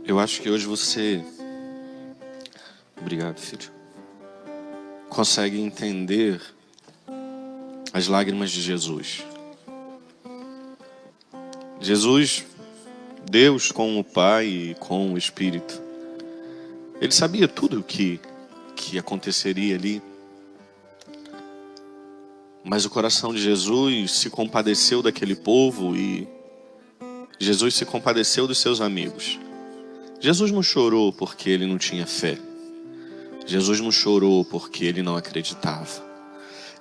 Eu acho que hoje você, obrigado, filho, consegue entender as lágrimas de Jesus. Jesus, Deus com o Pai e com o Espírito, Ele sabia tudo o que aconteceria ali. Mas o coração de Jesus se compadeceu daquele povo e Jesus se compadeceu dos seus amigos. Jesus não chorou porque ele não tinha fé. Jesus não chorou porque ele não acreditava.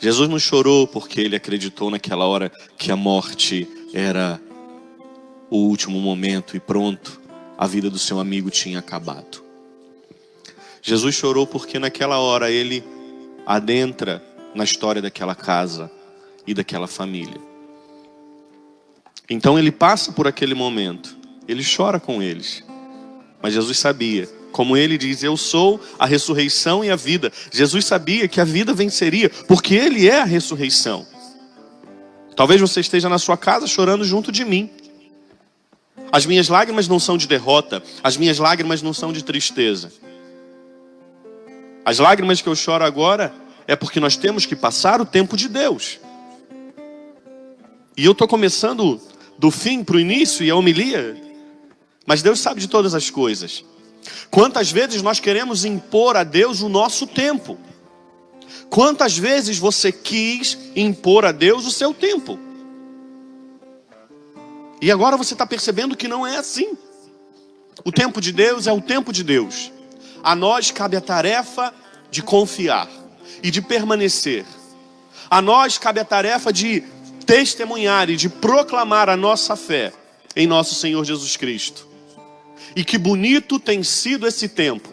Jesus não chorou porque ele acreditou naquela hora que a morte era o último momento e pronto, a vida do seu amigo tinha acabado. Jesus chorou porque naquela hora ele adentra na história daquela casa e daquela família. Então ele passa por aquele momento, ele chora com eles. Mas Jesus sabia, como ele diz, eu sou a ressurreição e a vida. Jesus sabia que a vida venceria, porque ele é a ressurreição. Talvez você esteja na sua casa chorando junto de mim. As minhas lágrimas não são de derrota, as minhas lágrimas não são de tristeza. As lágrimas que eu choro agora é porque nós temos que passar o tempo de Deus. E eu estou começando do fim para o início e a homilia, mas Deus sabe de todas as coisas. Quantas vezes nós queremos impor a Deus o nosso tempo? Quantas vezes você quis impor a Deus o seu tempo? E agora você está percebendo que não é assim. O tempo de Deus é o tempo de Deus. A nós cabe a tarefa de confiar e de permanecer. A nós cabe a tarefa de testemunhar e de proclamar a nossa fé em nosso Senhor Jesus Cristo. E que bonito tem sido esse tempo.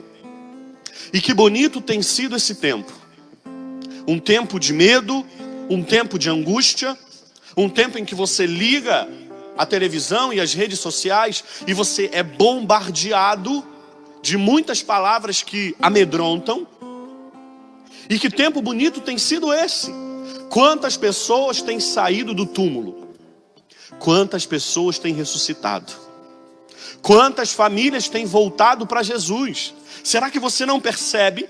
E que bonito tem sido esse tempo. Um tempo de medo, um tempo de angústia, um tempo em que você liga a televisão e as redes sociais e você é bombardeado de muitas palavras que amedrontam. E que tempo bonito tem sido esse. Quantas pessoas têm saído do túmulo? Quantas pessoas têm ressuscitado? Quantas famílias têm voltado para Jesus? Será que você não percebe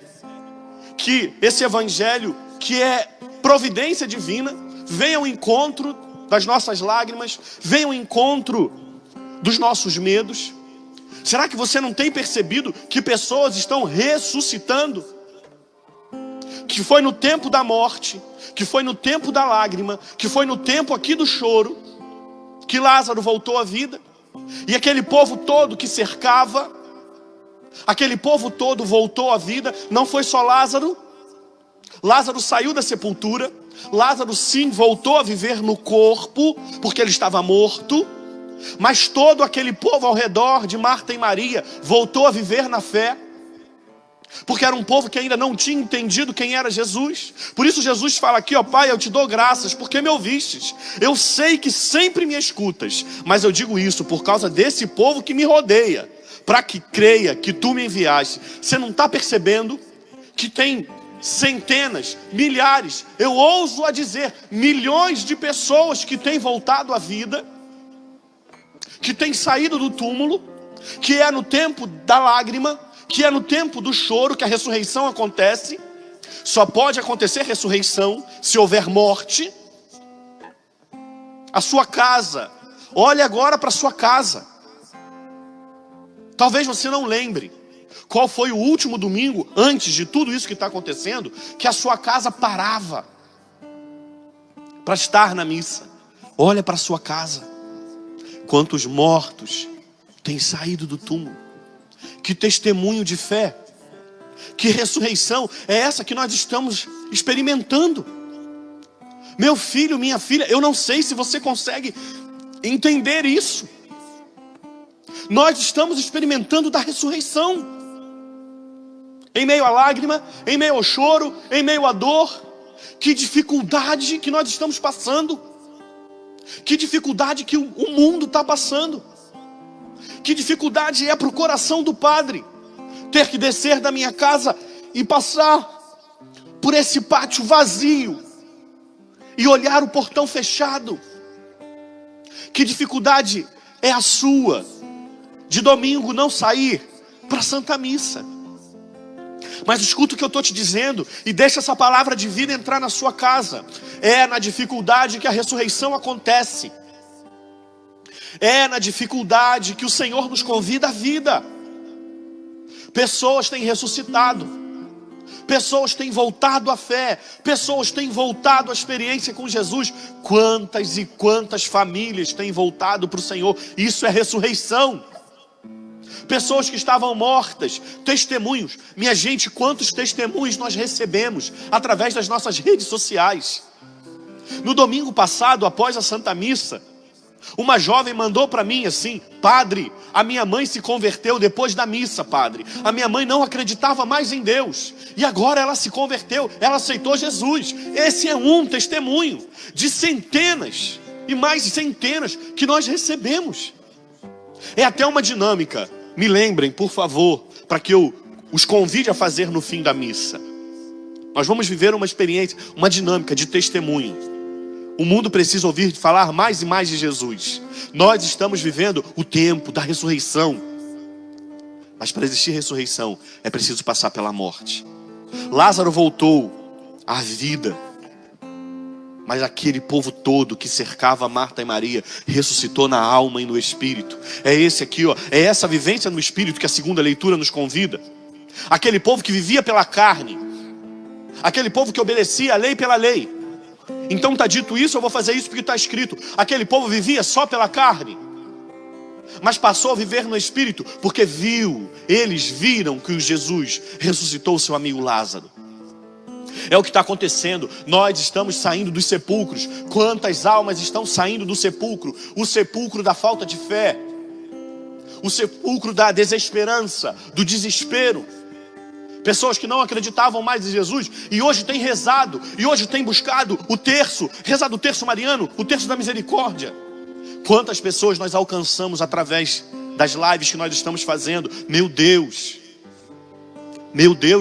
que esse evangelho, que é providência divina, vem ao encontro das nossas lágrimas, vem ao encontro dos nossos medos? Será que você não tem percebido que pessoas estão ressuscitando? Que foi no tempo da morte, que foi no tempo da lágrima, que foi no tempo aqui do choro, que Lázaro voltou à vida. E aquele povo todo que cercava, aquele povo todo voltou à vida. Não foi só Lázaro. Lázaro saiu da sepultura. Lázaro sim voltou a viver no corpo, porque ele estava morto. Mas todo aquele povo ao redor de Marta e Maria voltou a viver na fé, porque era um povo que ainda não tinha entendido quem era Jesus. Por isso Jesus fala aqui, ó Pai, eu te dou graças, porque me ouvistes. Eu sei que sempre me escutas, mas eu digo isso por causa desse povo que me rodeia, para que creia que tu me enviaste. Você não está percebendo que tem centenas, milhares, eu ouso a dizer, milhões de pessoas que têm voltado à vida, que têm saído do túmulo, que é no tempo da lágrima, que é no tempo do choro que a ressurreição acontece. Só pode acontecer ressurreição se houver morte. A sua casa, olhe agora para a sua casa. Talvez você não lembre qual foi o último domingo, antes de tudo isso que está acontecendo, que a sua casa parava para estar na missa. Olha para a sua casa. Quantos mortos têm saído do túmulo. Que testemunho de fé, que ressurreição é essa que nós estamos experimentando. Meu filho, minha filha, eu não sei se você consegue entender isso. Nós estamos experimentando da ressurreição. Em meio à lágrima, em meio ao choro, em meio à dor. Que dificuldade que nós estamos passando. Que dificuldade que o mundo está passando. Que dificuldade é para o coração do Padre ter que descer da minha casa e passar por esse pátio vazio e olhar o portão fechado. Que dificuldade é a sua de domingo não sair para a Santa Missa. Mas escuta o que eu estou te dizendo e deixa essa palavra de vida entrar na sua casa. É na dificuldade que a ressurreição acontece. É na dificuldade que o Senhor nos convida à vida. Pessoas têm ressuscitado. Pessoas têm voltado à fé. Pessoas têm voltado à experiência com Jesus. Quantas e quantas famílias têm voltado para o Senhor. Isso é ressurreição. Pessoas que estavam mortas, testemunhos. Minha gente, quantos testemunhos nós recebemos através das nossas redes sociais. No domingo passado, após a Santa Missa, uma jovem mandou para mim assim: padre, a minha mãe se converteu depois da missa, padre. A minha mãe não acreditava mais em Deus. E agora ela se converteu, ela aceitou Jesus. Esse é um testemunho de centenas e mais centenas que nós recebemos. É até uma dinâmica. Me lembrem, por favor, para que eu os convide a fazer no fim da missa. Nós vamos viver uma experiência, uma dinâmica de testemunho. O mundo precisa ouvir falar mais e mais de Jesus. Nós estamos vivendo o tempo da ressurreição. Mas para existir ressurreição, é preciso passar pela morte. Lázaro voltou à vida. Mas aquele povo todo que cercava Marta e Maria ressuscitou na alma e no espírito. É esse aqui, ó, é essa vivência no espírito que a segunda leitura nos convida. Aquele povo que vivia pela carne. Aquele povo que obedecia a lei pela lei. Então está dito isso, eu vou fazer isso porque está escrito. Aquele povo vivia só pela carne, mas passou a viver no espírito, porque eles viram que Jesus ressuscitou o seu amigo Lázaro. É o que está acontecendo. Nós estamos saindo dos sepulcros. Quantas almas estão saindo do sepulcro? O sepulcro da falta de fé, o sepulcro da desesperança, do desespero. Pessoas que não acreditavam mais em Jesus e hoje têm rezado, e hoje têm buscado o terço, rezado o terço mariano, o terço da misericórdia. Quantas pessoas nós alcançamos através das lives que nós estamos fazendo? Meu Deus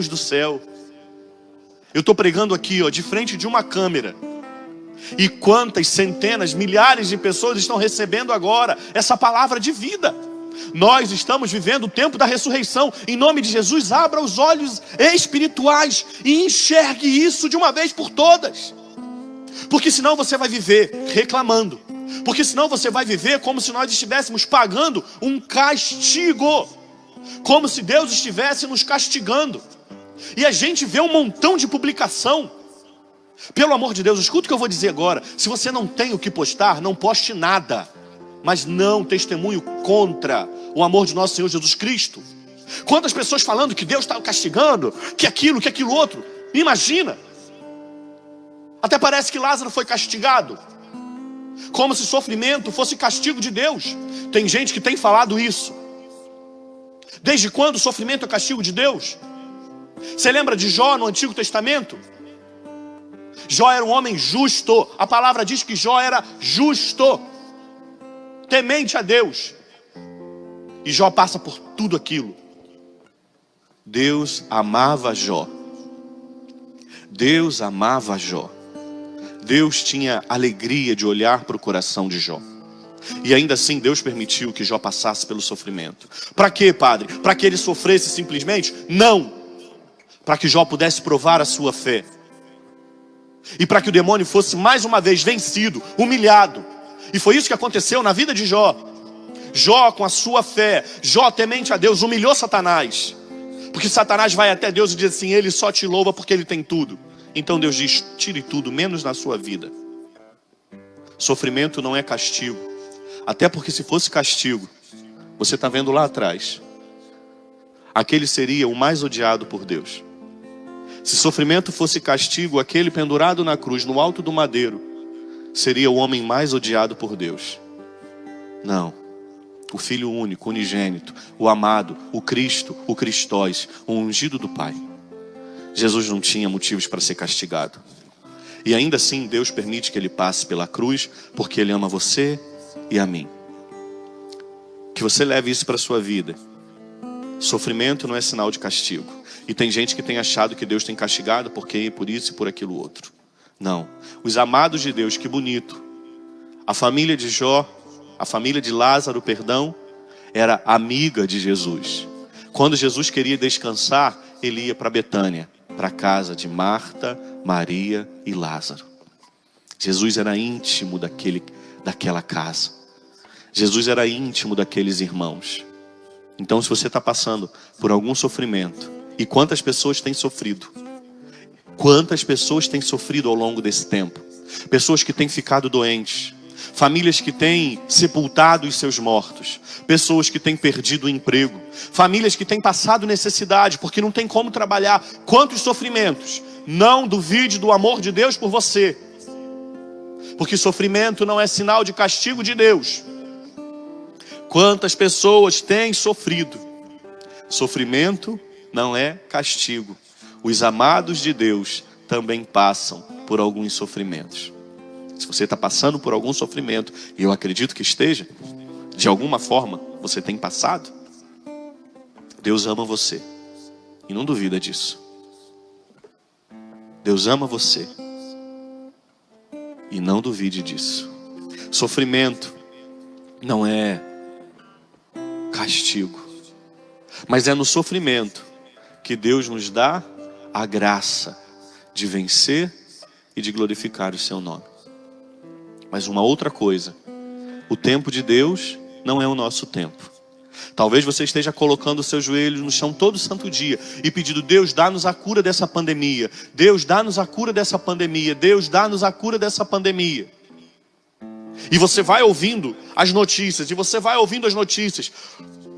do céu. Eu estou pregando aqui, ó, de frente de uma câmera. E quantas centenas, milhares de pessoas estão recebendo agora essa palavra de vida. Nós estamos vivendo o tempo da ressurreição. Em nome de Jesus, abra os olhos espirituais e enxergue isso de uma vez por todas. Porque senão você vai viver reclamando. Porque senão você vai viver como se nós estivéssemos pagando um castigo. Como se Deus estivesse nos castigando. E a gente vê um montão de publicação. Pelo amor de Deus, escuta o que eu vou dizer agora. Se você não tem o que postar, não poste nada. Mas não testemunho contra o amor de nosso Senhor Jesus Cristo. Quantas pessoas falando que Deus está castigando, que aquilo outro. Imagina. Até parece que Lázaro foi castigado. Como se sofrimento fosse castigo de Deus. Tem gente que tem falado isso. Desde quando o sofrimento é castigo de Deus? Você lembra de Jó no Antigo Testamento? Jó era um homem justo. A palavra diz que Jó era justo, temente a Deus. E Jó passa por tudo aquilo. Deus amava Jó. Deus amava Jó. Deus tinha alegria de olhar para o coração de Jó. E ainda assim Deus permitiu que Jó passasse pelo sofrimento. Para quê, padre? Para que ele sofresse simplesmente? Não. Para que Jó pudesse provar a sua fé. E para que o demônio fosse mais uma vez vencido, humilhado. E foi isso que aconteceu na vida de Jó. Jó, com a sua fé, Jó temente a Deus, humilhou Satanás. Porque Satanás vai até Deus e diz assim: ele só te louva porque ele tem tudo. Então Deus diz: tire tudo, menos na sua vida. Sofrimento não é castigo. Até porque se fosse castigo, você está vendo lá atrás, aquele seria o mais odiado por Deus. Se sofrimento fosse castigo, aquele pendurado na cruz, no alto do madeiro, seria o homem mais odiado por Deus. Não. O Filho único, unigênito, o amado, o Cristo, o Cristóis, o ungido do Pai. Jesus não tinha motivos para ser castigado. E ainda assim Deus permite que ele passe pela cruz, porque ele ama você e a mim. Que você leve isso para a sua vida. Sofrimento não é sinal de castigo. E tem gente que tem achado que Deus tem castigado porque por isso e por aquilo outro. Não. Os amados de Deus, que bonito. A família de Jó, a família de Lázaro, perdão, era amiga de Jesus. Quando Jesus queria descansar, ele ia para Betânia, para a casa de Marta, Maria e Lázaro. Jesus era íntimo daquela casa. Jesus era íntimo daqueles irmãos. Então, se você está passando por algum sofrimento, e quantas pessoas têm sofrido? Quantas pessoas têm sofrido ao longo desse tempo? Pessoas que têm ficado doentes, famílias que têm sepultado os seus mortos, pessoas que têm perdido o emprego, famílias que têm passado necessidade porque não tem como trabalhar. Quantos sofrimentos? Não duvide do amor de Deus por você, porque sofrimento não é sinal de castigo de Deus. Quantas pessoas têm sofrido? Sofrimento não é castigo. Os amados de Deus também passam por alguns sofrimentos. Se você está passando por algum sofrimento, e eu acredito que esteja, de alguma forma você tem passado, Deus ama você, e não duvida disso. Deus ama você, e não duvide disso. Sofrimento não é castigo, mas é no sofrimento que Deus nos dá a graça de vencer e de glorificar o seu nome. Mas uma outra coisa, o tempo de Deus não é o nosso tempo. Talvez você esteja colocando os seus joelhos no chão todo santo dia e pedindo: Deus, dá-nos a cura dessa pandemia. Deus, dá-nos a cura dessa pandemia. Deus, dá-nos a cura dessa pandemia. E você vai ouvindo as notícias,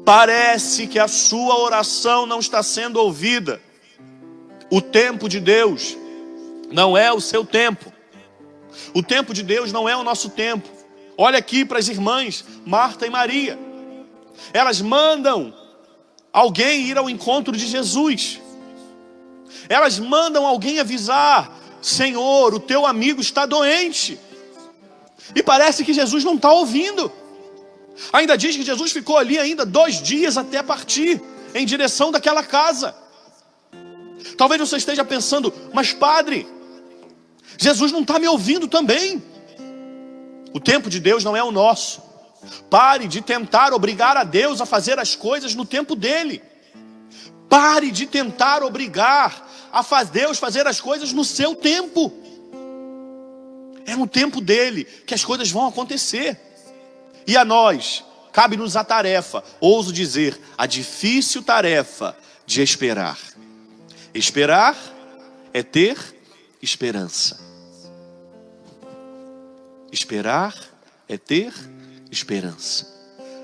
Parece que a sua oração não está sendo ouvida. O tempo de Deus não é o seu tempo. O tempo de Deus não é o nosso tempo. Olha aqui para as irmãs Marta e Maria. Elas mandam alguém ir ao encontro de Jesus. Elas mandam alguém avisar: Senhor, o teu amigo está doente. E parece que Jesus não está ouvindo. Ainda diz que Jesus ficou ali ainda 2 dias até partir em direção daquela casa. Talvez você esteja pensando: mas padre, Jesus não está me ouvindo também. O tempo de Deus não é o nosso. Pare de tentar obrigar a Deus a fazer as coisas no tempo dele. Pare de tentar obrigar a Deus fazer as coisas no seu tempo. É no tempo dele que as coisas vão acontecer. E a nós, cabe-nos a tarefa, ouso dizer, a difícil tarefa de esperar. Esperar é ter esperança. Esperar é ter esperança.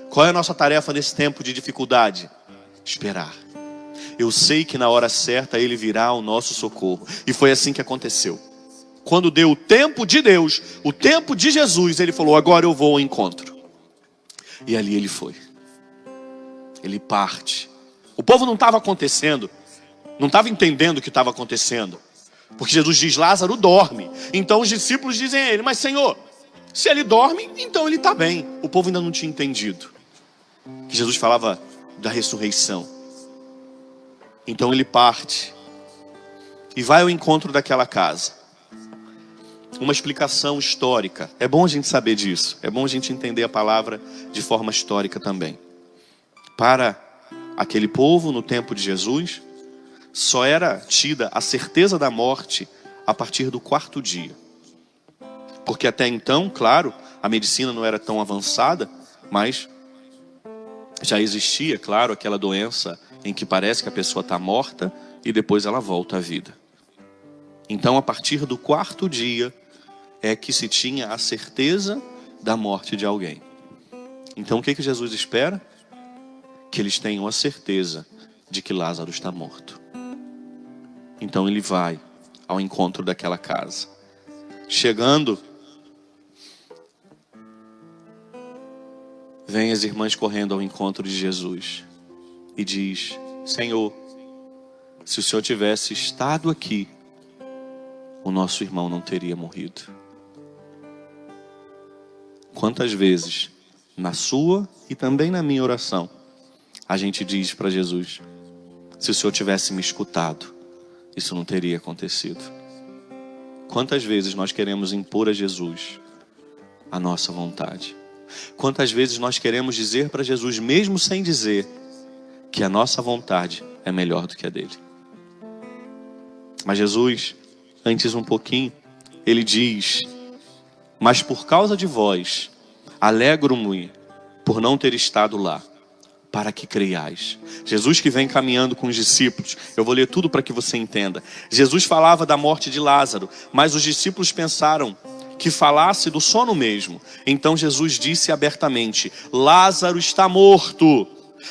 Qual é a nossa tarefa nesse tempo de dificuldade? Esperar. Eu sei que na hora certa Ele virá ao nosso socorro. E foi assim que aconteceu. Quando deu o tempo de Deus, o tempo de Jesus, Ele falou: agora eu vou ao encontro. E ali Ele foi. Ele parte. O povo não estava acontecendo, não estava entendendo o que estava acontecendo. Porque Jesus diz: Lázaro dorme. Então os discípulos dizem a Ele: mas Senhor, se ele dorme, então ele está bem. O povo ainda não tinha entendido que Jesus falava da ressurreição. Então ele parte e vai ao encontro daquela casa. Uma explicação histórica. É bom a gente saber disso. É bom a gente entender a palavra de forma histórica também. Para aquele povo, no tempo de Jesus, só era tida a certeza da morte a partir do 4º dia. Porque até então, claro, a medicina não era tão avançada, mas já existia, claro, aquela doença em que parece que a pessoa está morta e depois ela volta à vida. Então, a partir do 4º dia é que se tinha a certeza da morte de alguém. Então, o que Jesus espera? Que eles tenham a certeza de que Lázaro está morto. Então, ele vai ao encontro daquela casa. Chegando, vem as irmãs correndo ao encontro de Jesus e diz: Senhor, se o Senhor tivesse estado aqui, o nosso irmão não teria morrido. Quantas vezes, na sua e também na minha oração, a gente diz para Jesus: se o Senhor tivesse me escutado, isso não teria acontecido. Quantas vezes nós queremos impor a Jesus a nossa vontade? Quantas vezes nós queremos dizer para Jesus, mesmo sem dizer, que a nossa vontade é melhor do que a dele. Mas Jesus, antes um pouquinho, ele diz: mas por causa de vós, alegro-me por não ter estado lá, para que creiais. Jesus que vem caminhando com os discípulos, eu vou ler tudo para que você entenda. Jesus falava da morte de Lázaro, mas os discípulos pensaram que falasse do sono mesmo. Então Jesus disse abertamente: Lázaro está morto,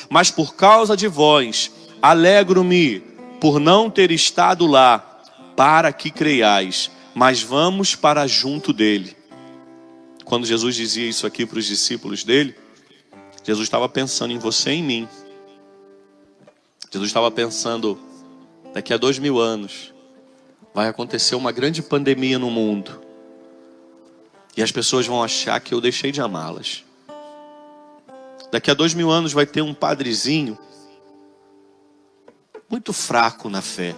mas por causa de vós, alegro-me por não ter estado lá, para que creiais. Mas vamos para junto dele. Quando Jesus dizia isso aqui para os discípulos dele, Jesus estava pensando em você e em mim. Jesus estava pensando, daqui a 2000 anos, vai acontecer uma grande pandemia no mundo. E as pessoas vão achar que eu deixei de amá-las. Daqui a 2000 anos vai ter um padrezinho, muito fraco na fé,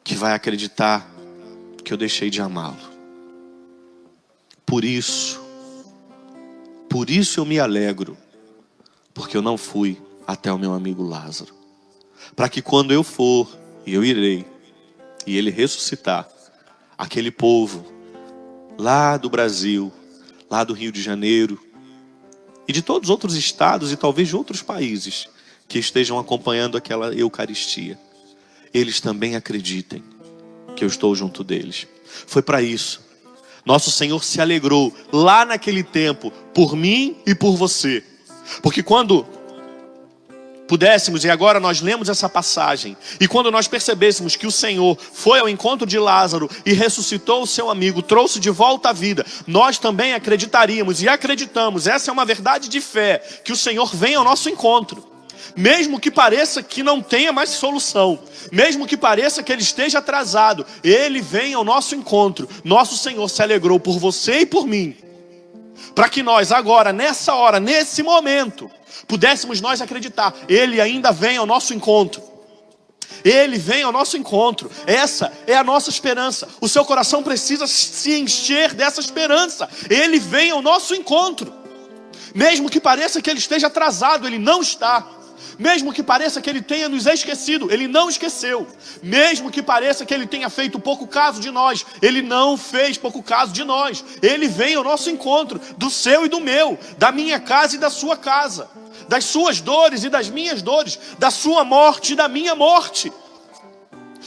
que vai acreditar que eu deixei de amá-lo. Por isso eu me alegro, porque eu não fui até o meu amigo Lázaro. Para que quando eu for, e eu irei, e ele ressuscitar, aquele povo lá do Brasil, lá do Rio de Janeiro, e de todos os outros estados e talvez de outros países que estejam acompanhando aquela Eucaristia, eles também acreditem que eu estou junto deles. Foi para isso. Nosso Senhor se alegrou lá naquele tempo por mim e por você. Porque quando pudéssemos, e agora nós lemos essa passagem, e quando nós percebêssemos que o Senhor foi ao encontro de Lázaro e ressuscitou o seu amigo, trouxe de volta a vida, nós também acreditaríamos e acreditamos, essa é uma verdade de fé, que o Senhor vem ao nosso encontro. Mesmo que pareça que não tenha mais solução, mesmo que pareça que ele esteja atrasado, ele vem ao nosso encontro. Nosso Senhor se alegrou por você e por mim, para que nós agora, nessa hora, nesse momento, pudéssemos nós acreditar, ele ainda vem ao nosso encontro. Ele vem ao nosso encontro. Essa é a nossa esperança. O seu coração precisa se encher dessa esperança. Ele vem ao nosso encontro. Mesmo que pareça que ele esteja atrasado, ele não está. Mesmo que pareça que ele tenha nos esquecido, ele não esqueceu. Mesmo que pareça que ele tenha feito pouco caso de nós, ele não fez pouco caso de nós. Ele vem ao nosso encontro, do seu e do meu, da minha casa e da sua casa, das suas dores e das minhas dores, da sua morte e da minha morte.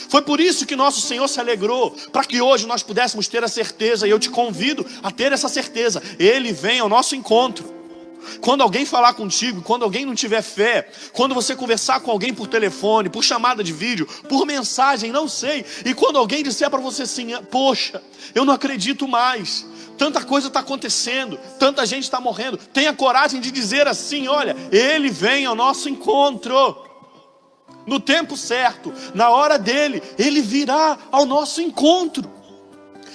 Foi por isso que nosso Senhor se alegrou, para que hoje nós pudéssemos ter a certeza, e eu te convido a ter essa certeza, ele vem ao nosso encontro. Quando alguém falar contigo, quando alguém não tiver fé, quando você conversar com alguém por telefone, por chamada de vídeo, por mensagem, não sei, e quando alguém disser para você assim: poxa, eu não acredito mais, tanta coisa está acontecendo, tanta gente está morrendo, tenha coragem de dizer assim: olha, ele vem ao nosso encontro, no tempo certo, na hora dele, ele virá ao nosso encontro.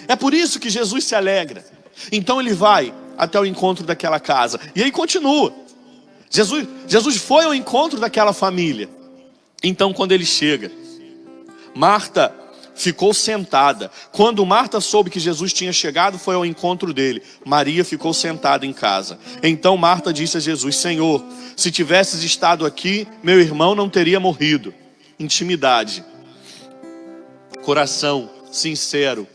É por isso que Jesus se alegra. Então ele vai até o encontro daquela casa. E aí continua. Jesus foi ao encontro daquela família. Então quando ele chega, Marta ficou sentada. Quando Marta soube que Jesus tinha chegado, foi ao encontro dele. Maria ficou sentada em casa. Então Marta disse a Jesus: Senhor, se tivesses estado aqui, meu irmão não teria morrido. Intimidade, coração sincero.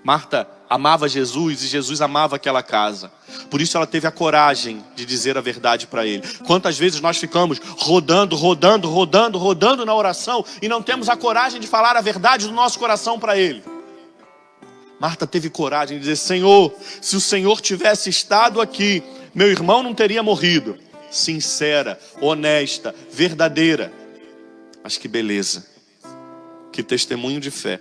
Marta amava Jesus e Jesus amava aquela casa. Por isso ela teve a coragem de dizer a verdade para ele. Quantas vezes nós ficamos rodando na oração e não temos a coragem de falar a verdade do nosso coração para ele. Marta teve coragem de dizer: Senhor, se o Senhor tivesse estado aqui, meu irmão não teria morrido. Sincera, honesta, verdadeira. Mas que beleza, que testemunho de fé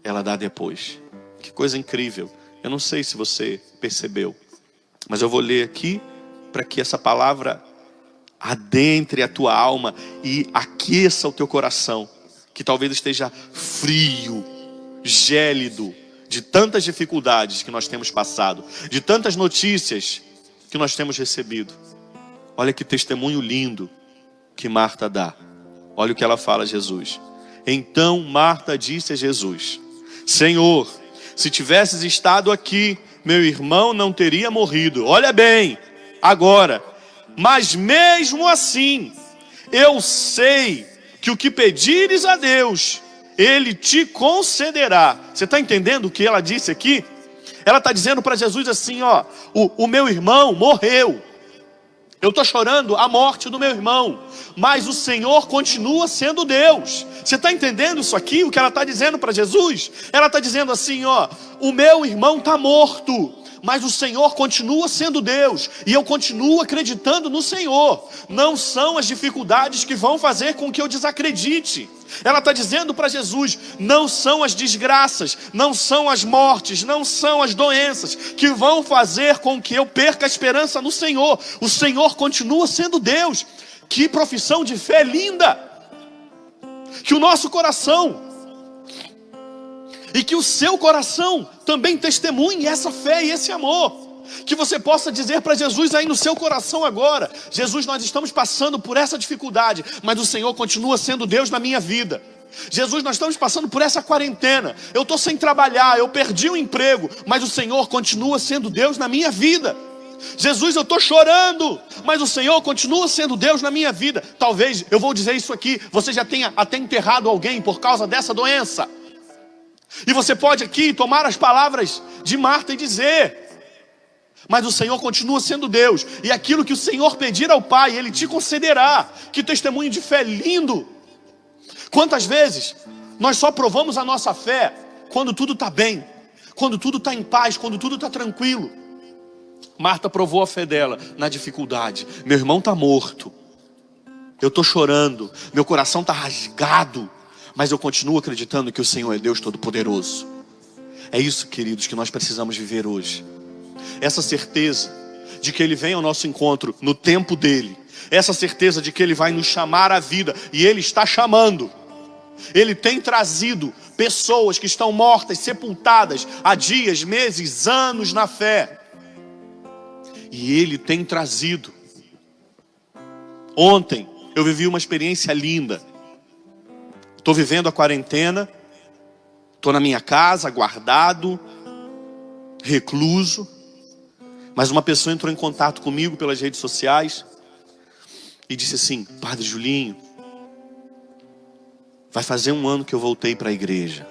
ela dá depois. Que coisa incrível. Eu não sei se você percebeu, mas eu vou ler aqui para que essa palavra adentre a tua alma e aqueça o teu coração, que talvez esteja frio, gélido, de tantas dificuldades que nós temos passado, de tantas notícias que nós temos recebido. Olha que testemunho lindo que Marta dá. Olha o que ela fala a Jesus. Então Marta disse a Jesus: Senhor, se tivesses estado aqui, meu irmão não teria morrido. Olha bem, agora, mas mesmo assim, eu sei que o que pedires a Deus, Ele te concederá. Você está entendendo o que ela disse aqui? Ela está dizendo para Jesus assim, ó, o meu irmão morreu. Eu estou chorando a morte do meu irmão, mas o Senhor continua sendo Deus. Você está entendendo isso aqui, o que ela está dizendo para Jesus? Ela está dizendo assim, ó, o meu irmão está morto, mas o Senhor continua sendo Deus, e eu continuo acreditando no Senhor. Não são as dificuldades que vão fazer com que eu desacredite. Ela está dizendo para Jesus, não são as desgraças, não são as mortes, não são as doenças que vão fazer com que eu perca a esperança no Senhor. O Senhor continua sendo Deus. Que profissão de fé linda! Que o nosso coração e que o seu coração também testemunhe essa fé e esse amor. Que você possa dizer para Jesus aí no seu coração agora, Jesus, nós estamos passando por essa dificuldade, mas o Senhor continua sendo Deus na minha vida. Jesus, nós estamos passando por essa quarentena, eu estou sem trabalhar, eu perdi o emprego, mas o Senhor continua sendo Deus na minha vida. Jesus, eu estou chorando, mas o Senhor continua sendo Deus na minha vida. Talvez, eu vou dizer isso aqui, você já tenha até enterrado alguém por causa dessa doença. E você pode aqui tomar as palavras de Marta e dizer, mas o Senhor continua sendo Deus, e aquilo que o Senhor pedir ao Pai, Ele te concederá. Que testemunho de fé lindo! Quantas vezes nós só provamos a nossa fé quando tudo está bem, quando tudo está em paz, quando tudo está tranquilo. Marta provou a fé dela na dificuldade. Meu irmão está morto, eu estou chorando, meu coração está rasgado, mas eu continuo acreditando que o Senhor é Deus Todo-Poderoso. É isso, queridos, que nós precisamos viver hoje. Essa certeza de que Ele vem ao nosso encontro no tempo dEle. Essa certeza de que Ele vai nos chamar à vida. E Ele está chamando. Ele tem trazido pessoas que estão mortas, sepultadas há dias, meses, anos na fé. E Ele tem trazido. Ontem eu vivi uma experiência linda. Estou vivendo a quarentena, estou na minha casa, guardado, recluso. Mas uma pessoa entrou em contato comigo pelas redes sociais e disse assim, Padre Julinho, vai fazer 1 ano que eu voltei para a igreja.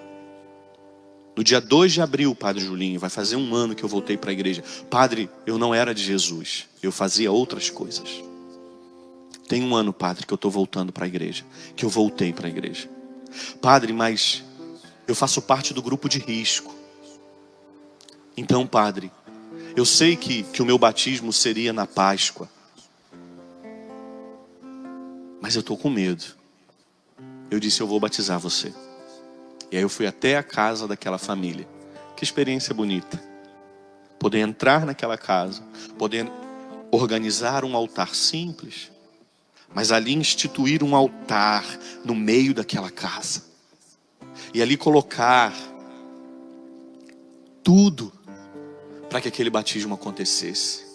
No dia 2 de abril, Padre Julinho, vai fazer 1 ano que eu voltei para a igreja. Padre, eu não era de Jesus, eu fazia outras coisas. Tem 1 ano, Padre, que eu estou voltando para a igreja, que eu voltei para a igreja. Padre, mas eu faço parte do grupo de risco. Então, Padre, eu sei que o meu batismo seria na Páscoa, mas eu estou com medo. Eu disse, eu vou batizar você. E aí eu fui até a casa daquela família. Que experiência bonita. Poder entrar naquela casa, poder organizar um altar simples, mas ali instituir um altar no meio daquela casa. E ali colocar tudo para que aquele batismo acontecesse.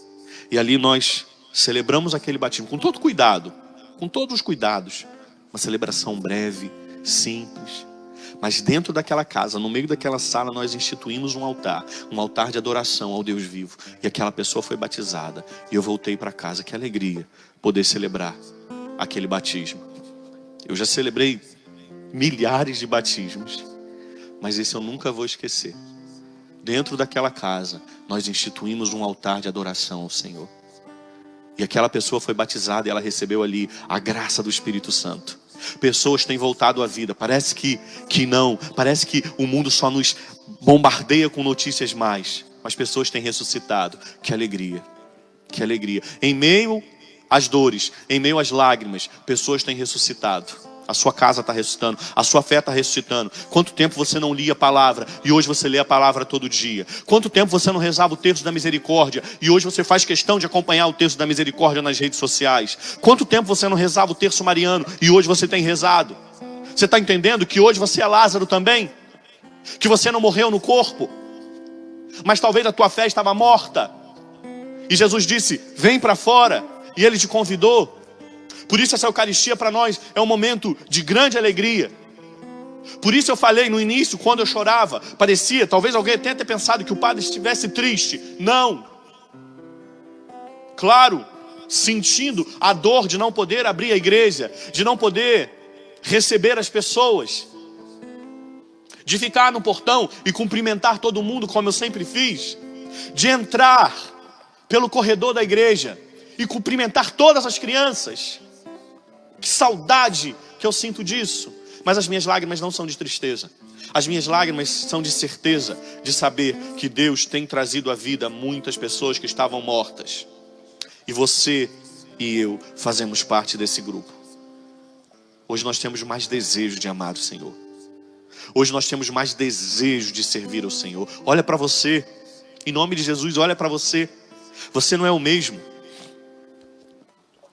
E ali nós celebramos aquele batismo com todo cuidado, com todos os cuidados. Uma celebração breve, simples. Mas dentro daquela casa, no meio daquela sala, nós instituímos um altar de adoração ao Deus vivo. E aquela pessoa foi batizada. E eu voltei para casa. Que alegria poder celebrar aquele batismo. Eu já celebrei milhares de batismos, mas esse eu nunca vou esquecer. Dentro daquela casa, nós instituímos um altar de adoração ao Senhor. E aquela pessoa foi batizada e ela recebeu ali a graça do Espírito Santo. Pessoas têm voltado à vida. Parece que não. Parece que o mundo só nos bombardeia com notícias más. Mas pessoas têm ressuscitado. Que alegria. Que alegria. Em meio às dores, em meio às lágrimas, pessoas têm ressuscitado. A sua casa está ressuscitando, a sua fé está ressuscitando. Quanto tempo você não lia a palavra e hoje você lê a palavra todo dia? Quanto tempo você não rezava o terço da misericórdia e hoje você faz questão de acompanhar o terço da misericórdia nas redes sociais? Quanto tempo você não rezava o terço mariano e hoje você tem rezado? Você está entendendo que hoje você é Lázaro também? Que você não morreu no corpo, mas talvez a tua fé estava morta. E Jesus disse, vem para fora. E Ele te convidou. Por isso essa Eucaristia para nós é um momento de grande alegria. Por isso eu falei no início, quando eu chorava, parecia, talvez alguém tenha pensado que o padre estivesse triste. Não. Claro, sentindo a dor de não poder abrir a igreja, de não poder receber as pessoas, de ficar no portão e cumprimentar todo mundo como eu sempre fiz, de entrar pelo corredor da igreja e cumprimentar todas as crianças. Que saudade que eu sinto disso. Mas as minhas lágrimas não são de tristeza. As minhas lágrimas são de certeza, de saber que Deus tem trazido à vida muitas pessoas que estavam mortas. E você e eu fazemos parte desse grupo. Hoje nós temos mais desejo de amar o Senhor. Hoje nós temos mais desejo de servir ao Senhor. Olha para você, em nome de Jesus, olha para você. Você não é o mesmo.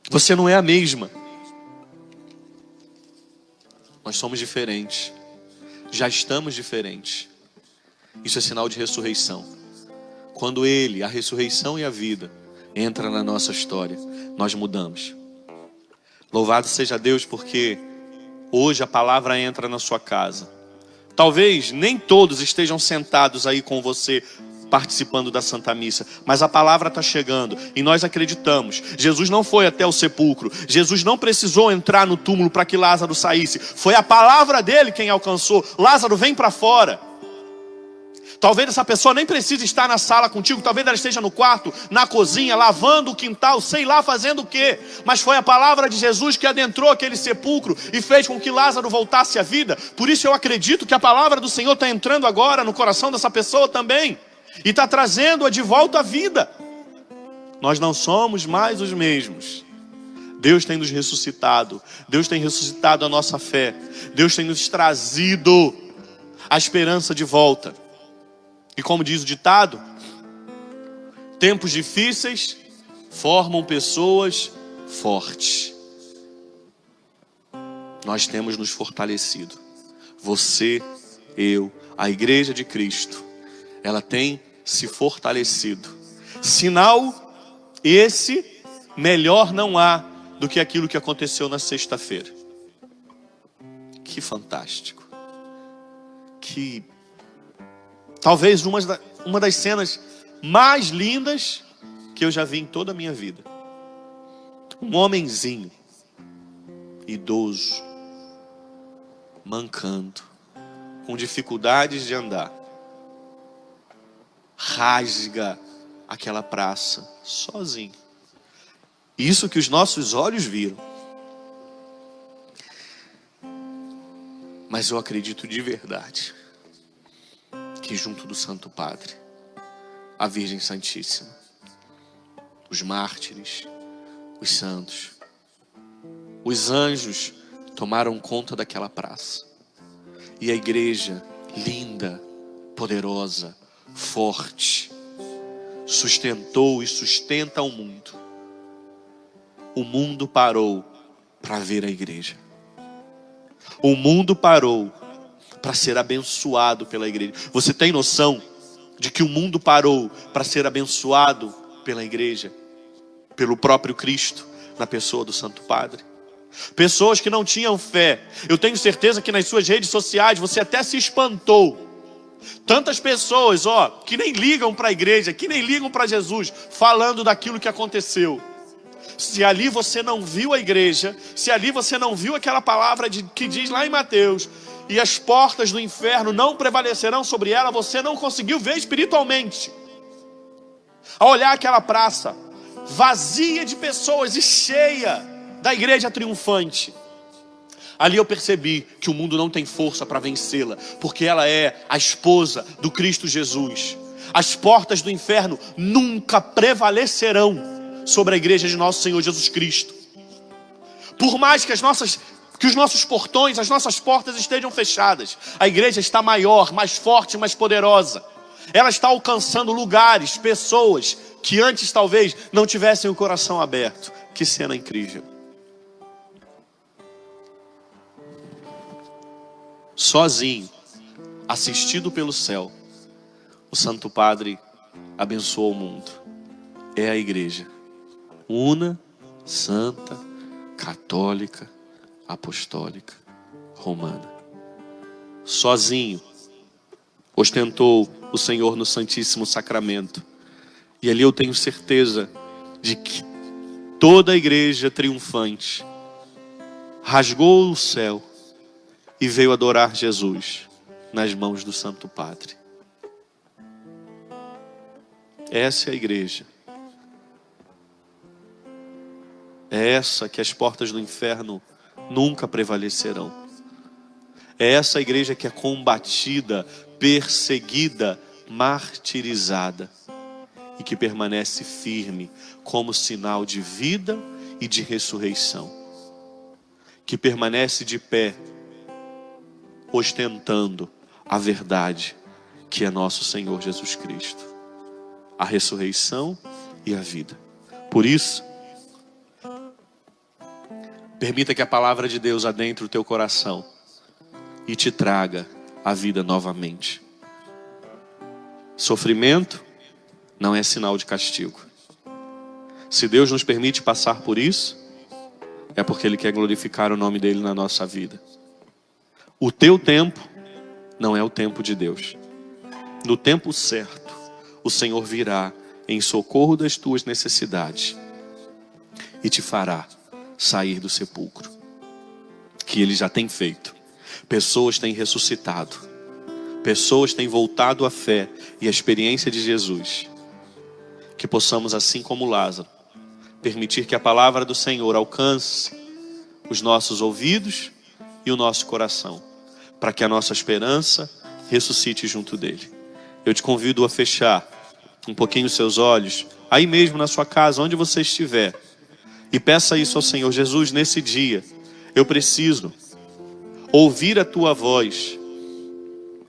Você não é a mesma. Nós somos diferentes. Já estamos diferentes. Isso é sinal de ressurreição. Quando Ele, a ressurreição e a vida, entra na nossa história, nós mudamos. Louvado seja Deus, porque hoje a palavra entra na sua casa. Talvez nem todos estejam sentados aí com você, participando da Santa Missa, mas a palavra está chegando e nós acreditamos. Jesus não foi até o sepulcro, Jesus não precisou entrar no túmulo para que Lázaro saísse, foi a palavra dele quem alcançou. Lázaro, vem para fora. Talvez essa pessoa nem precise estar na sala contigo, talvez ela esteja no quarto, na cozinha, lavando o quintal, sei lá fazendo o quê. Mas foi a palavra de Jesus que adentrou aquele sepulcro e fez com que Lázaro voltasse à vida. Por isso eu acredito que a palavra do Senhor está entrando agora no coração dessa pessoa também. E está trazendo-a de volta à vida. Nós não somos mais os mesmos. Deus tem nos ressuscitado. Deus tem ressuscitado a nossa fé. Deus tem nos trazido a esperança de volta. E como diz o ditado, tempos difíceis formam pessoas fortes. Nós temos nos fortalecido. Você, eu, a Igreja de Cristo, ela tem se fortalecido. Sinal esse, melhor não há do que aquilo que aconteceu na sexta-feira. Que fantástico. Que talvez uma das cenas mais lindas que eu já vi em toda a minha vida. Um homenzinho, idoso, mancando, com dificuldades de andar, rasga aquela praça sozinho. Isso que os nossos olhos viram. Mas eu acredito de verdade que junto do Santo Padre, a Virgem Santíssima, os mártires, os santos, os anjos tomaram conta daquela praça. E a igreja, linda, poderosa, forte, sustentou e sustenta o mundo. O mundo parou para ver a igreja. O mundo parou para ser abençoado pela igreja. Você tem noção de que o mundo parou para ser abençoado pela igreja? Pelo próprio Cristo, na pessoa do Santo Padre. Pessoas que não tinham fé. Eu tenho certeza que nas suas redes sociais você até se espantou. Tantas pessoas, que nem ligam para a igreja, que nem ligam para Jesus, falando daquilo que aconteceu. Se ali você não viu a igreja, se ali você não viu aquela palavra que diz lá em Mateus, e as portas do inferno não prevalecerão sobre ela, você não conseguiu ver espiritualmente. Ao olhar aquela praça vazia de pessoas e cheia da igreja triunfante, ali eu percebi que o mundo não tem força para vencê-la, porque ela é a esposa do Cristo Jesus. As portas do inferno nunca prevalecerão sobre a igreja de nosso Senhor Jesus Cristo. Por mais que os nossos portões, as nossas portas estejam fechadas, a igreja está maior, mais forte, mais poderosa. Ela está alcançando lugares, pessoas que antes talvez não tivessem o coração aberto. Que cena incrível. Sozinho, assistido pelo céu, o Santo Padre abençoou o mundo. É a igreja una, santa, católica, apostólica, romana. sozinho, ostentou o Senhor no Santíssimo Sacramento. E ali eu tenho certeza de que toda a igreja triunfante rasgou o céu e veio adorar Jesus nas mãos do Santo Padre. Essa é a igreja. É essa que as portas do inferno nunca prevalecerão. É essa a igreja que é combatida, perseguida, martirizada e que permanece firme como sinal de vida e de ressurreição. Que permanece de pé, ostentando a verdade que é nosso Senhor Jesus Cristo, a ressurreição e a vida. Por isso, permita que a palavra de Deus adentre o teu coração e te traga a vida novamente. Sofrimento não é sinal de castigo. Se Deus nos permite passar por isso, é porque Ele quer glorificar o nome dEle na nossa vida. O teu tempo não é o tempo de Deus. No tempo certo, o Senhor virá em socorro das tuas necessidades e te fará sair do sepulcro, que Ele já tem feito. Pessoas têm ressuscitado, pessoas têm voltado à fé e à experiência de Jesus. Que possamos, assim como Lázaro, permitir que a palavra do Senhor alcance os nossos ouvidos e o nosso coração, para que a nossa esperança ressuscite junto dele. Eu te convido a fechar um pouquinho os seus olhos, aí mesmo na sua casa, onde você estiver, e peça isso ao Senhor. Jesus, nesse dia, eu preciso ouvir a tua voz.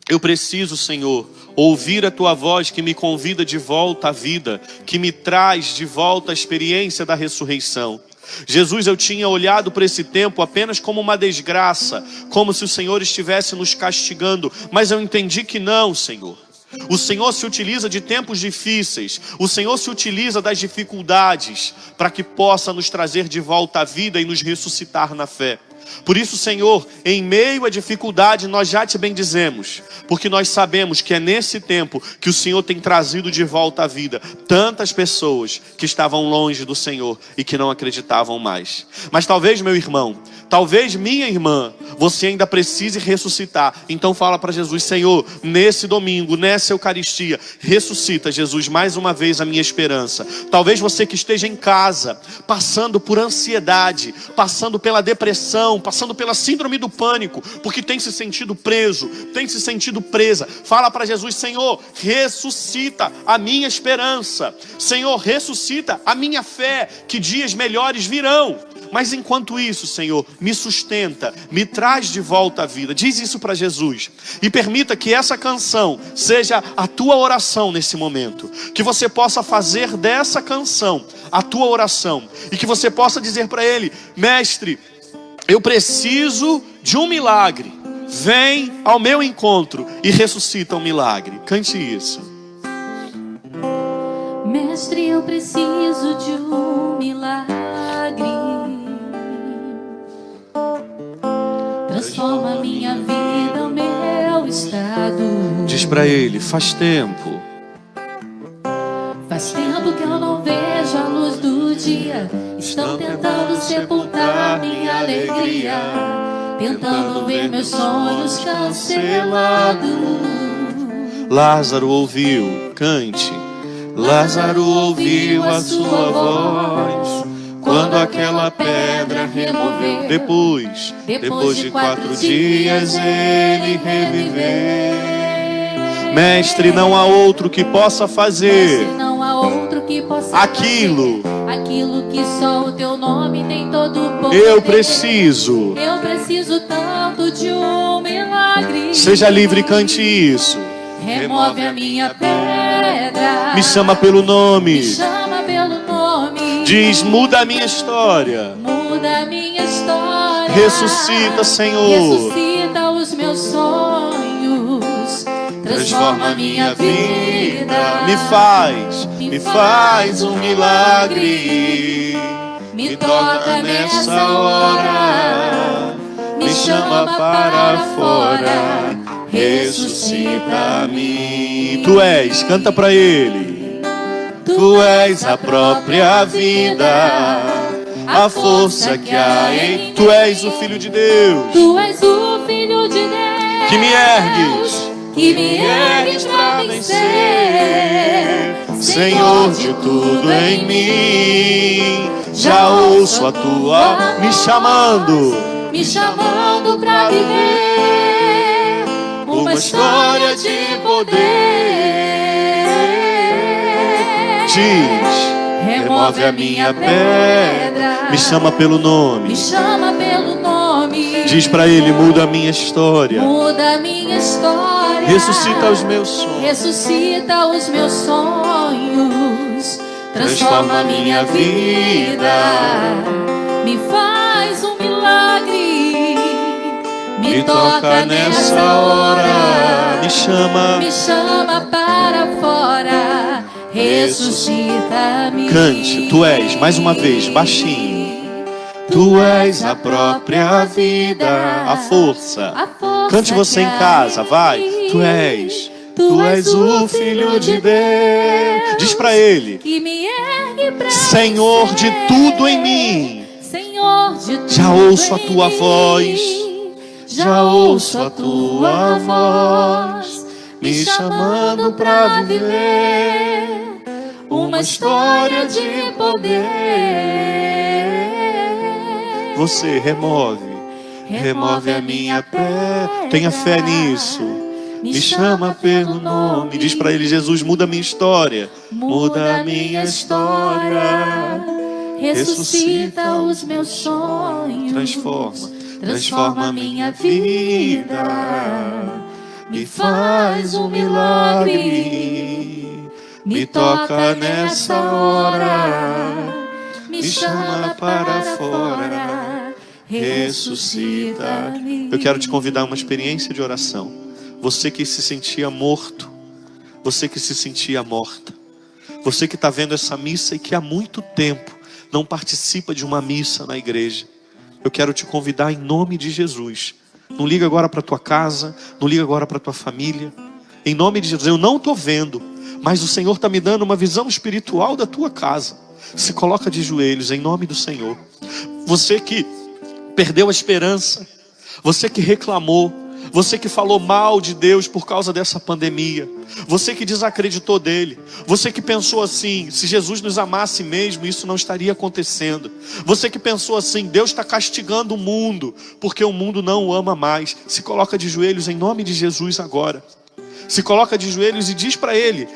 Eu preciso, Senhor, ouvir a tua voz que me convida de volta à vida, que me traz de volta a experiência da ressurreição. Jesus, eu tinha olhado para esse tempo apenas como uma desgraça, como se o Senhor estivesse nos castigando, mas eu entendi que não, Senhor. O Senhor se utiliza de tempos difíceis, o Senhor se utiliza das dificuldades para que possa nos trazer de volta à vida e nos ressuscitar na fé. Por isso, Senhor, em meio à dificuldade nós já te bendizemos, porque nós sabemos que é nesse tempo que o Senhor tem trazido de volta à vida tantas pessoas que estavam longe do Senhor e que não acreditavam mais. Mas talvez, meu irmão, talvez minha irmã, você ainda precise ressuscitar. Então fala para Jesus: Senhor, nesse domingo, nessa Eucaristia, ressuscita, Jesus, mais uma vez a minha esperança. Talvez você que esteja em casa, passando por ansiedade, passando pela depressão, passando pela síndrome do pânico, porque tem se sentido preso, tem se sentido presa. Fala para Jesus: Senhor, ressuscita a minha esperança. Senhor, ressuscita a minha fé, que dias melhores virão. Mas enquanto isso, Senhor, me sustenta, me traz de volta à vida. Diz isso para Jesus. E permita que essa canção seja a tua oração nesse momento. Que você possa fazer dessa canção a tua oração. E que você possa dizer para Ele: Mestre, eu preciso de um milagre. Vem ao meu encontro e ressuscita um milagre. Cante isso. Mestre, eu preciso de um milagre. Transforma minha vida, o meu estado. Diz para Ele: faz tempo. Faz tempo que eu não vejo a luz do dia. Estão tentando sepultar minha alegria, tentando ver meus sonhos cancelados. Lázaro ouviu, cante. Lázaro ouviu a sua voz quando aquela pedra removeu. Depois de 4 dias ele reviveu. Mestre, não há outro que possa fazer. Mestre, não há outro que possa aquilo que só o teu nome tem todo o poder. Eu preciso tanto de um milagre. Seja livre e cante isso. Remove a minha pedra. Me chama pelo nome. Me chama pelo nome. Diz: muda a minha história. Muda a minha história. Ressuscita, Senhor. Ressuscita os meus sonhos. Transforma a minha vida. Me faz um milagre. Me toca nessa hora. Me chama para fora. ressuscita-me. Tu és, canta pra Ele. Tu és a própria vida, a força que há em... Tu és o Filho de Deus. Tu és o Filho de Deus. Que me ergues. Que me ergues pra vencer. Senhor de tudo em mim, já ouço a tua me chamando pra viver uma história de poder. Diz, remove a minha pedra, me chama pelo nome. Me chama pelo nome. Diz pra Ele, muda a minha história. Muda a minha história. Ressuscita os meus sonhos. Ressuscita os meus sonhos. Transforma a minha vida. Me faz um milagre. Me toca nessa hora. Me chama para fora. Ressuscita-me. Cante, tu és, mais uma vez, baixinho. Tu és a própria vida, a força. Cante você em casa, vai. Tu és o Filho de Deus. Diz pra Ele, que me ergue pra Senhor de tudo em mim. Senhor de tudo já ouço a tua em voz. mim. Já ouço a tua voz me chamando pra viver uma história de poder. Você remove a minha pé. Tenha fé nisso. Me chama pelo nome. Diz pra Ele, Jesus, muda a minha história. Muda a minha história. Ressuscita os meus sonhos. Transforma a minha vida. Me faz um milagre. Me toca nessa hora. Me chama para fora. Ressuscita-me. Eu quero te convidar a uma experiência de oração. Você que se sentia morto, você que se sentia morta, você que está vendo essa missa e que há muito tempo não participa de uma missa na igreja, eu quero te convidar em nome de Jesus. Não liga agora para tua casa, não liga agora para tua família. Em nome de Jesus, eu não estou vendo, mas o Senhor está me dando uma visão espiritual da tua casa. Se coloca de joelhos em nome do Senhor. Você que perdeu a esperança, você que reclamou, você que falou mal de Deus por causa dessa pandemia, você que desacreditou dele, você que pensou assim, se Jesus nos amasse mesmo, isso não estaria acontecendo. Você que pensou assim, Deus está castigando o mundo, porque o mundo não o ama mais. Se coloca de joelhos em nome de Jesus agora. Se coloca de joelhos e diz para Ele,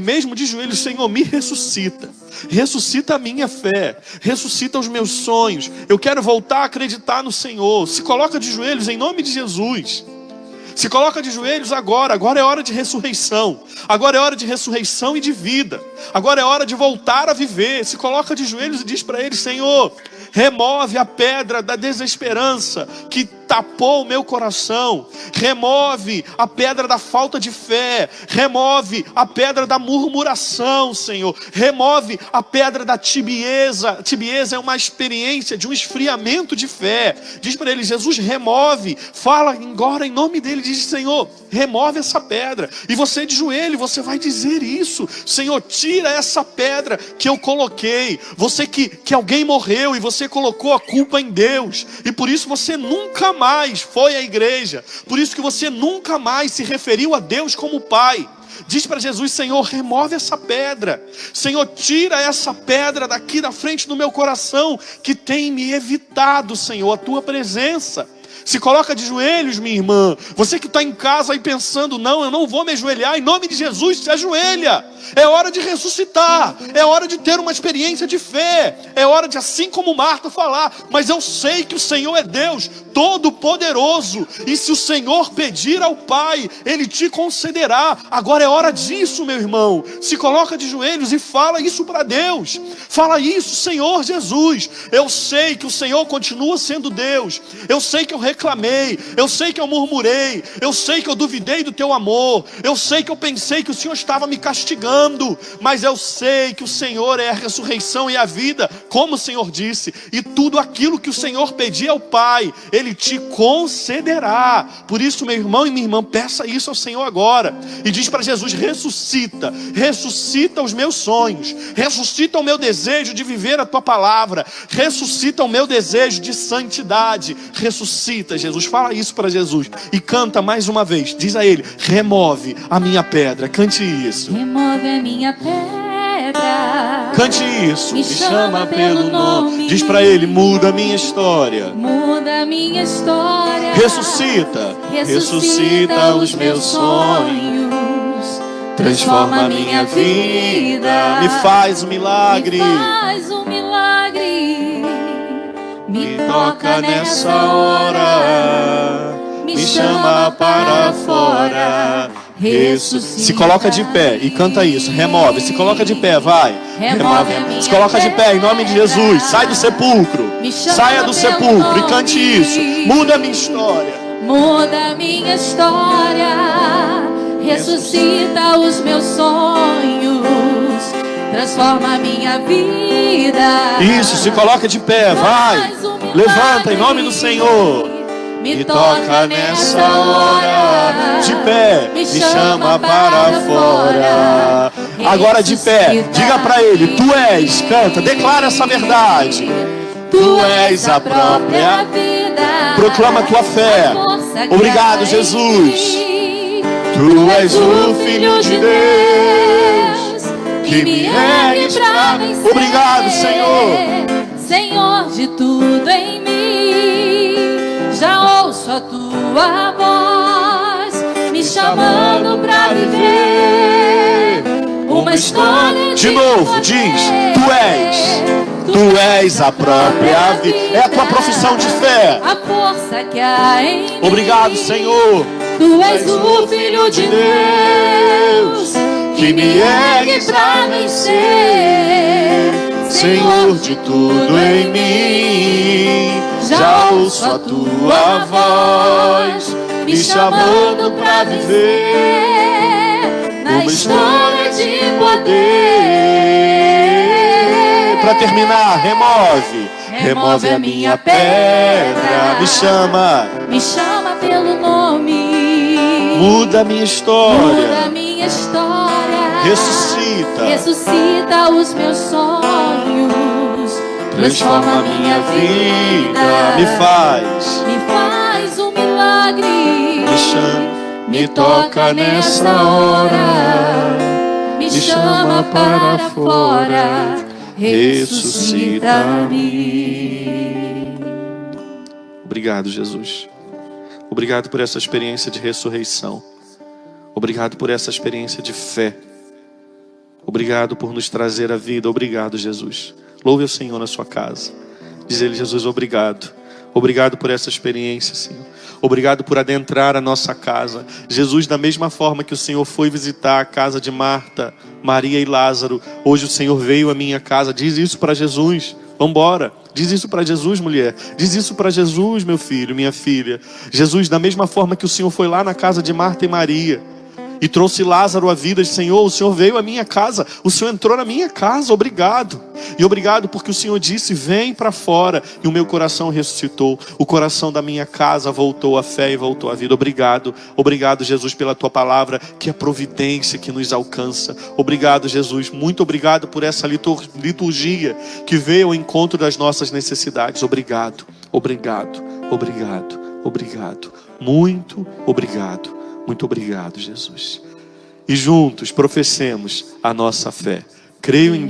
mesmo de joelhos, Senhor, me ressuscita. Ressuscita a minha fé, ressuscita os meus sonhos. Eu quero voltar a acreditar no Senhor. Se coloca de joelhos em nome de Jesus. Se coloca de joelhos agora é hora de ressurreição. Agora é hora de ressurreição e de vida. Agora é hora de voltar a viver. Se coloca de joelhos e diz para Ele, Senhor, remove a pedra da desesperança que tapou o meu coração. Remove a pedra da falta de fé. Remove a pedra da murmuração, Senhor. Remove a pedra da tibieza. Tibieza é uma experiência de um esfriamento de fé. Diz para Ele, Jesus, remove. Fala agora em nome dEle. Diz, Senhor, remove essa pedra. E você de joelho, você vai dizer isso. Senhor, tira essa pedra que eu coloquei. Você que alguém morreu e você colocou a culpa em Deus. E por isso você nunca mais foi à igreja. Por isso que você nunca mais se referiu a Deus como Pai. Diz para Jesus, Senhor, remove essa pedra. Senhor, tira essa pedra daqui da frente do meu coração que tem me evitado, Senhor, a tua presença. Se coloca de joelhos, minha irmã. Você que está em casa aí pensando, não, eu não vou me ajoelhar. Em nome de Jesus, se ajoelha. É hora de ressuscitar. É hora de ter uma experiência de fé. É hora de, assim como Marta, falar, mas eu sei que o Senhor é Deus Todo-Poderoso. E se o Senhor pedir ao Pai, Ele te concederá. Agora é hora disso, meu irmão. Se coloca de joelhos e fala isso para Deus. Fala isso, Senhor Jesus. Eu sei que o Senhor continua sendo Deus. Eu sei que eu reclamei, eu sei que eu murmurei, eu sei que eu duvidei do teu amor, eu sei que eu pensei que o Senhor estava me castigando, mas eu sei que o Senhor é a ressurreição e a vida, como o Senhor disse, e tudo aquilo que o Senhor pedir ao Pai, Ele te concederá. Por isso, meu irmão e minha irmã, peça isso ao Senhor agora, e diz para Jesus: ressuscita, ressuscita os meus sonhos, ressuscita o meu desejo de viver a tua palavra, ressuscita o meu desejo de santidade, ressuscita. Jesus, fala isso para Jesus e canta mais uma vez, diz a Ele: remove a minha pedra. Cante isso. Remove a minha pedra. Cante isso. Me chama pelo nome. Diz para Ele: muda a minha história. Muda a minha história. Ressuscita, ressuscita os meus sonhos, transforma a minha vida, me faz um milagre, me faz um milagre, me toca nessa hora, me chama para fora. Ressuscita. Se coloca de pé e canta isso. Remove. Se coloca de pé, vai. Remove. Se coloca de pé em nome de Jesus. Sai do sepulcro. Saia do sepulcro e cante isso. Muda a minha história. Muda a minha história. Ressuscita os meus sonhos. Transforma a minha vida. Isso, se coloca de pé, vai. Levanta em nome do Senhor. Me toca nessa hora. De pé, me chama para fora. Agora de pé, diga para Ele: tu és, canta, declara essa verdade. Tu és a própria vida. Proclama a tua fé. Obrigado, Jesus. Tu és o Filho de Deus, que me ergue pra vencer. Obrigado, Senhor. Senhor de tudo em mim, já ouço a tua voz, me chamando pra viver uma história de novo, diz: tu és a própria vida. É a tua profissão de fé. A força que há em mim. Obrigado, Senhor. Tu és o Filho de Deus, que me ergue pra vencer. Senhor de tudo em mim, já ouço a tua voz, me chamando pra viver na história de poder. Pra terminar, remove a minha pedra, me chama pelo nome, muda a minha história, ressuscita os meus sonhos, transforma a minha vida, me faz um milagre, me chama, me toca nessa hora, me chama para fora, ressuscita-me. Obrigado, Jesus. Obrigado por essa experiência de ressurreição. Obrigado por essa experiência de fé. Obrigado por nos trazer a vida. Obrigado, Jesus. Louve o Senhor na sua casa. Diz Ele: Jesus, obrigado. Obrigado por essa experiência, Senhor. Obrigado por adentrar a nossa casa. Jesus, da mesma forma que o Senhor foi visitar a casa de Marta, Maria e Lázaro, hoje o Senhor veio à minha casa. Diz isso para Jesus. Vamos embora. Diz isso para Jesus, mulher. Diz isso para Jesus, meu filho, minha filha. Jesus, da mesma forma que o Senhor foi lá na casa de Marta e Maria e trouxe Lázaro à vida, Senhor, o Senhor veio à minha casa, o Senhor entrou na minha casa, obrigado. E obrigado porque o Senhor disse: vem para fora. E o meu coração ressuscitou, o coração da minha casa voltou à fé e voltou à vida. Obrigado, obrigado, Jesus, pela tua palavra, que é a providência que nos alcança. Obrigado, Jesus, muito obrigado por essa liturgia que veio ao encontro das nossas necessidades. Obrigado, obrigado, obrigado, obrigado, muito obrigado. Muito obrigado, Jesus. E juntos professemos a nossa fé. Creio em Deus.